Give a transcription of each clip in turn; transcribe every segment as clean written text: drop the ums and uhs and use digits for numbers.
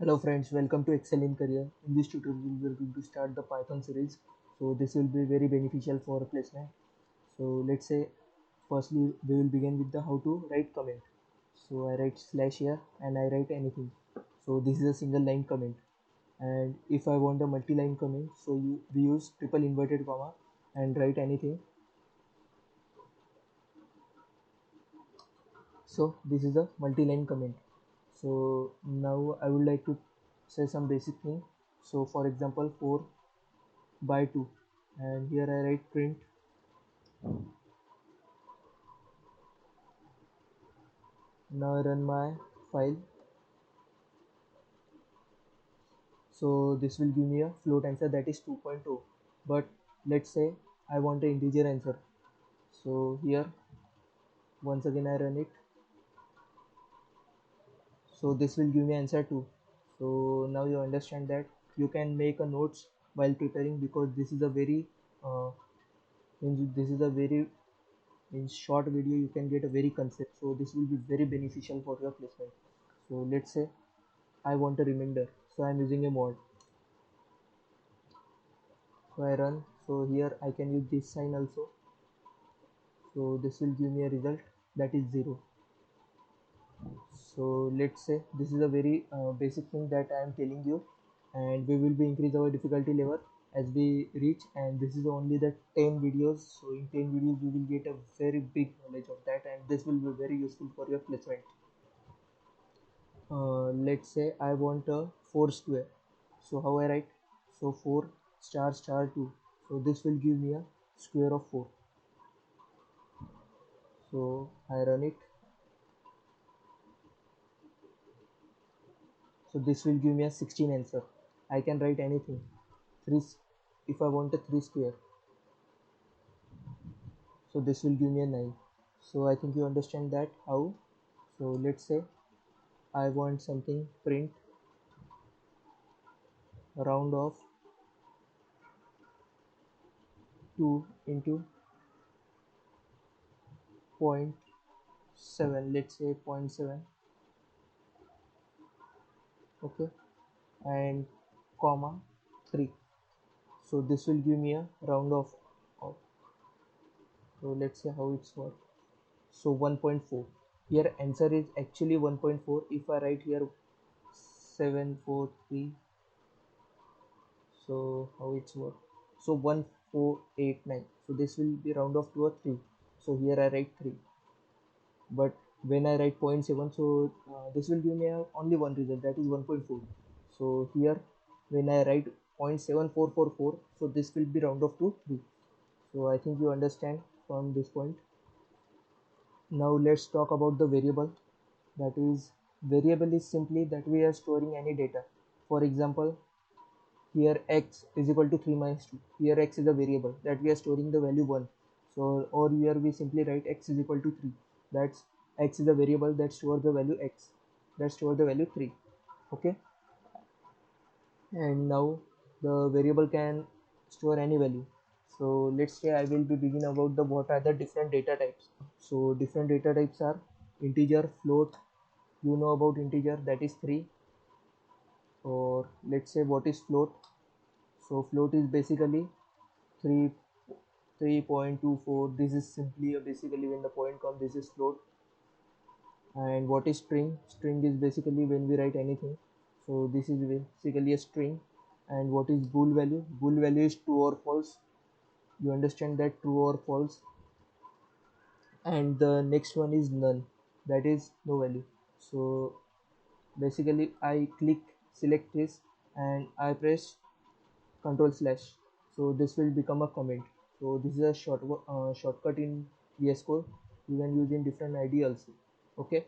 Hello friends, welcome to Excel in Career. In this tutorial, we are going to start the Python series. So this will be very beneficial for placement. So let's say, firstly, we will begin with the how to write comment. So I write slash here and I write anything. So this is a single line comment. And if I want a multi-line comment, so we use triple inverted comma and write anything. So this is a multi-line comment. So now I would like to say some basic thing. So for example, 4 by 2, and here I write print. Now I run my file. So this will give me a float answer, that is 2.0. But let's say I want an integer answer. So here once again I run it. So this will give me answer 2. So now you understand that you can make a notes while preparing, because this is a very this is a very in short video you can get a very concept. So this will be very beneficial for your placement. So let's say I want a remainder, so I'm using a mod. So I run. So here I can use this sign also. So this will give me a result, that is 0. So let's say this is a very basic thing that I am telling you, and we will be increase our difficulty level as we reach, and this is only the 10 videos. So in 10 videos you will get a very big knowledge of that, and this will be very useful for your placement. Let's say I want a 4 square. So how I write? So 4 star star 2. So this will give me a square of 4. So I run it. So this will give me a 16 answer. I can write anything. 3 if I want a 3 square. So this will give me a 9. So I think you understand that how. So let's say I want something print round of 2 into point 0.7. Let's say 0.7. Okay, and comma 3. So this will give me a round of so let's say how it's work. So 1.4. Here answer is actually 1.4. If I write here 743, so how it's work? So 1489. So this will be round off to a 3. So here I write 3. But when I write point 0.7, so this will give me only one result, that is 1.4. So here when I write 0.7444, so this will be round off to 3. So I think you understand from this point. Now let's talk about the variable. That is, variable is simply that we are storing any data. For example, here x is equal to 3 minus 2. Here x is a variable that we are storing the value 1. So or here we simply write x is equal to 3. That's x is a variable that stores the value x, that stores the value 3. Okay, and now the variable can store any value. So let's say I will be begin about the what are the different data types. So different data types are integer, float. You know about integer, that is 3. Or let's say what is float. So float is basically 3 3.24. This is simply basically when the point comes, this is float. And what is string? String is basically when we write anything. So this is basically a string. And what is bool value? Bool value is true or false. You understand that, true or false. And the next one is none, that is no value. So basically I click select this and I press control slash, so this will become a comment. So this is a shortcut in VS Code. You can use in different ID also. Okay,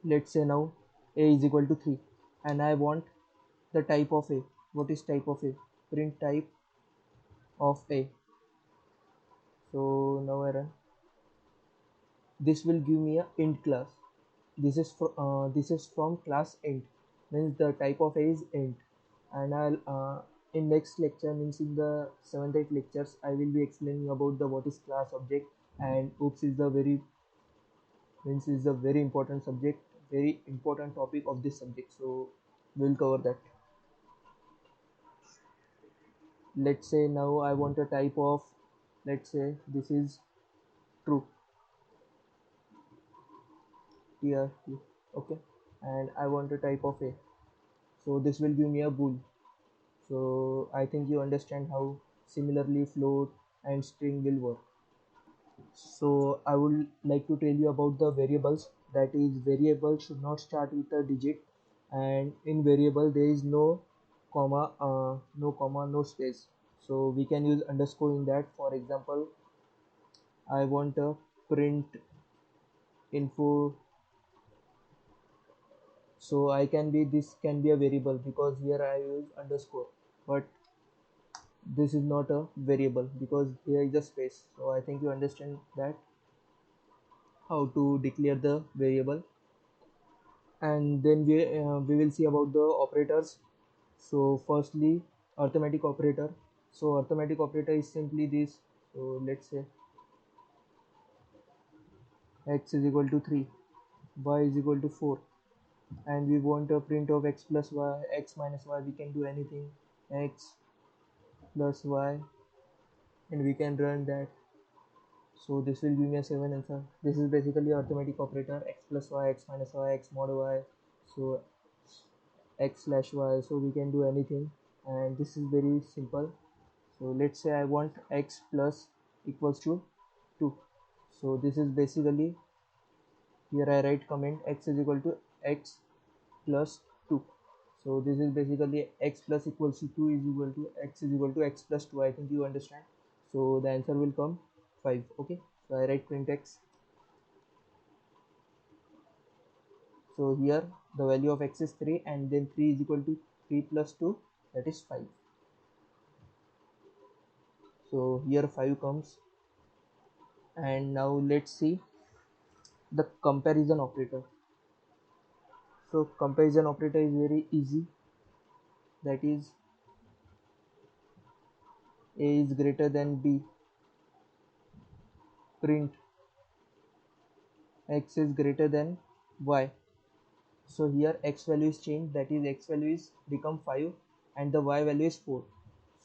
let's say now a is equal to 3 and I want the type of a. What is type of a? Print type of a. So now I run. This will give me a int class. This is from class int, means the type of a is int. And I'll in next lecture, means in the 7th 8th lectures, I will be explaining about the what is class object, and oops is the very means is a very important subject, very important topic of this subject, so we'll cover that. Let's say now I want a type of, let's say this is true here, okay, and I want a type of a, so this will give me a bool. So I think you understand how similarly float and string will work. So I would like to tell you about the variables. That is, variable should not start with a digit, and in variable there is no comma, no space. So we can use underscore in that. For example, I want a print info, so I can be, this can be a variable because here I use underscore, but this is not a variable because here is a space. So I think you understand that how to declare the variable. And then we will see about the operators. So firstly, arithmetic operator. So arithmetic operator is simply this. So let's say x is equal to 3, y is equal to 4, and we want a print of x plus y, x minus y, we can do anything, x plus y, and we can run that. So this will give me a 7 answer. This is basically arithmetic operator, x plus y, x minus y, x mod y, so x slash y, so we can do anything, and this is very simple. So let's say I want x plus equals to 2. So this is basically, here I write comment x is equal to x plus 2. So this is basically x plus equals to 2 is equal to x is equal to x plus 2. I think you understand. So the answer will come 5. Okay, so I write print x. So here the value of x is 3, and then 3 is equal to 3 plus 2, that is 5. So here 5 comes. And now let's see the comparison operator. So comparison operator is very easy. That is, a is greater than b, print x is greater than y. So here x value is changed, that is x value is become 5 and the y value is 4.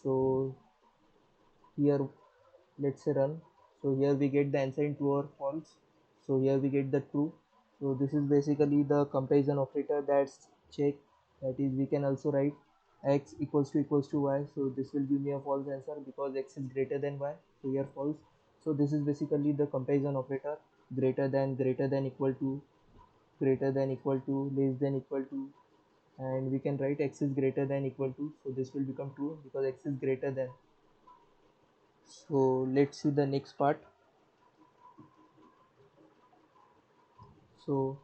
So here let's say run. So here we get the answer in true or false. So here we get the true. So this is basically the comparison operator, that's check. That is, we can also write x equals to y. So this will give me a false answer because x is greater than y, so here false. So this is basically the comparison operator, greater than equal to, greater than equal to, less than equal to, and we can write x is greater than equal to, so this will become true because x is greater than. So let's see the next part. So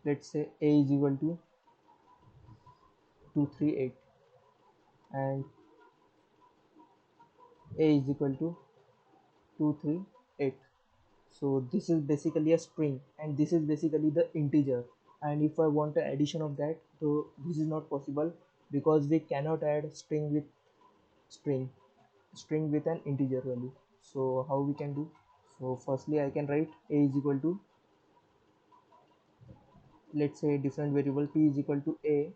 let's say a is equal to 238 and a is equal to 238. So this is basically a string and this is basically the integer, and if I want the addition of that, so this is not possible because we cannot add string string with an integer value. So how we can do? So firstly I can write a is equal to, let's say different variable, p is equal to a,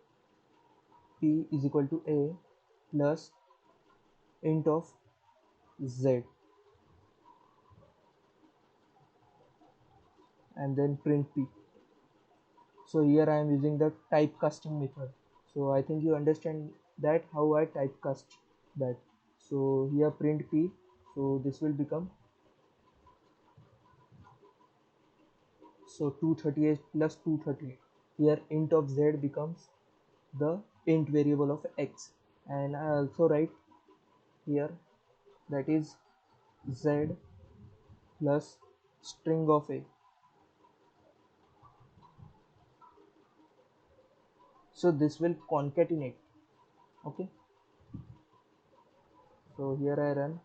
p is equal to a plus int of z, and then print p. So here I am using the typecasting method. So I think you understand that how I typecast that. So here print p, so this will become, so 238 plus 238. Here int of z becomes the int variable of x, and I also write here, that is z plus string of a. So this will concatenate. Okay, so here I run.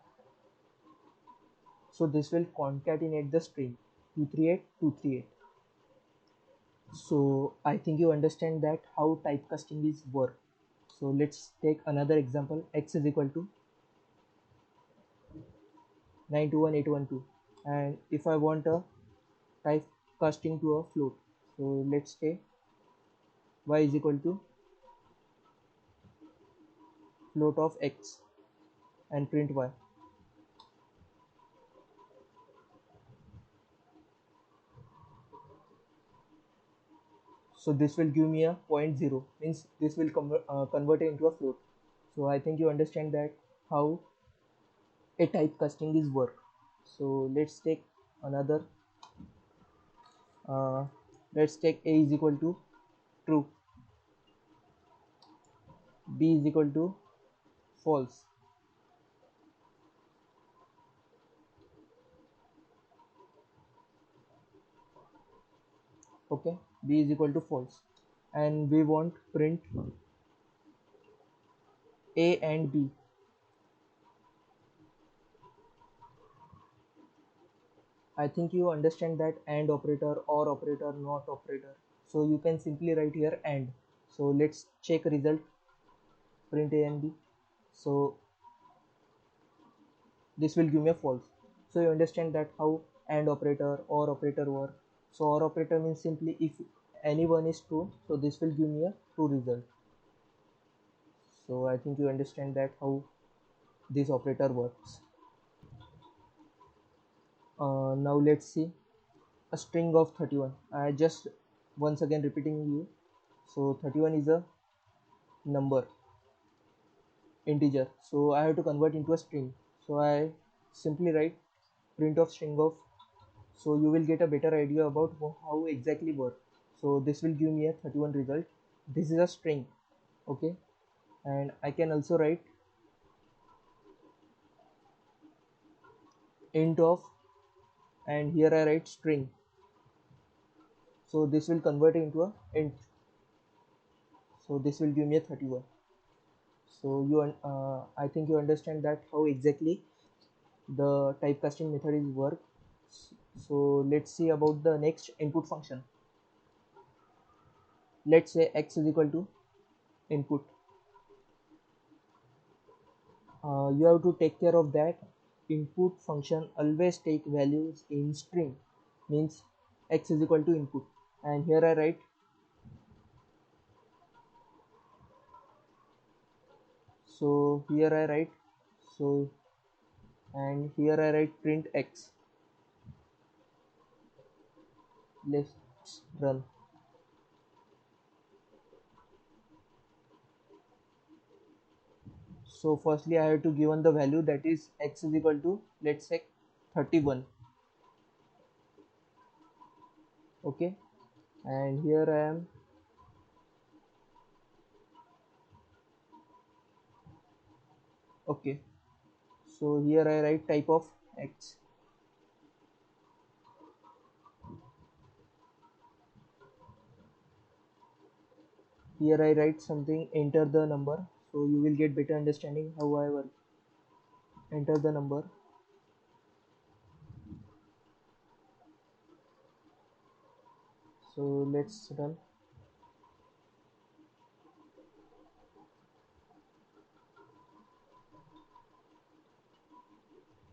So this will concatenate the string 238 238. So I think you understand that how typecasting is work. So let's take another example. X is equal to 921812, and if I want a type casting to a float. So let's say y is equal to float of x and print y. So this will give me a point 0, means this will convert it into a float. So I think you understand that how a type casting is work. So another uh, let's take a is equal to true, b is equal to false. Okay, b is equal to false, and we want print a and b. I think you understand that and operator, or operator, not operator. So you can simply write here and. So let's check result, print a and b. So this will give me a false. So you understand that how and operator or operator work. So or operator means simply if any one is true, so this will give me a true result. So I think you understand that how this operator works. Now let's see a string of 31. I just once again repeating you. So 31 is a number, integer. So I have to convert into a string. So I simply write print of string of. So you will get a better idea about how exactly work. So this will give me a 31 result. This is a string, okay, and I can also write int of, and here I write string. So this will convert into a int. So this will give me a 31. So I think you understand that how exactly the typecasting method is work. So let's see about the next input function. Let's say x is equal to input. You have to take care of that. Input function always take values in string, means x is equal to input, and here I write, so here I write, so and here I write print x. Let's run. So firstly I have to given the value, that is x is equal to, let's say, 31. Okay, and here I am. Okay, so here I write type of x. Here I write something, enter the number. So you will get better understanding how I work. Enter the number. So let's run.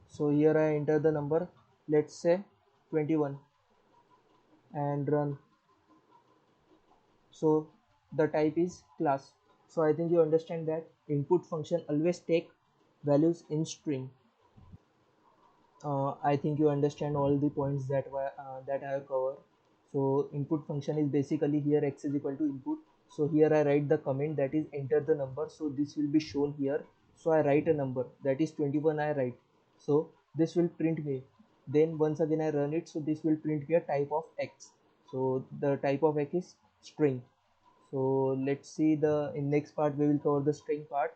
So here I enter the number, let's say 21, and run. So the type is class. So I think you understand that input function always take values in string. I think you understand all the points that I have covered. So input function is basically here x is equal to input. So here I write the comment, that is enter the number. So this will be shown here. So I write a number, that is 21 I write. So this will print me. Then once again I run it. So this will print me a type of x. So the type of x is string. So let's see, the in next part we will cover the string part,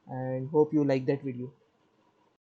and hope you like that video.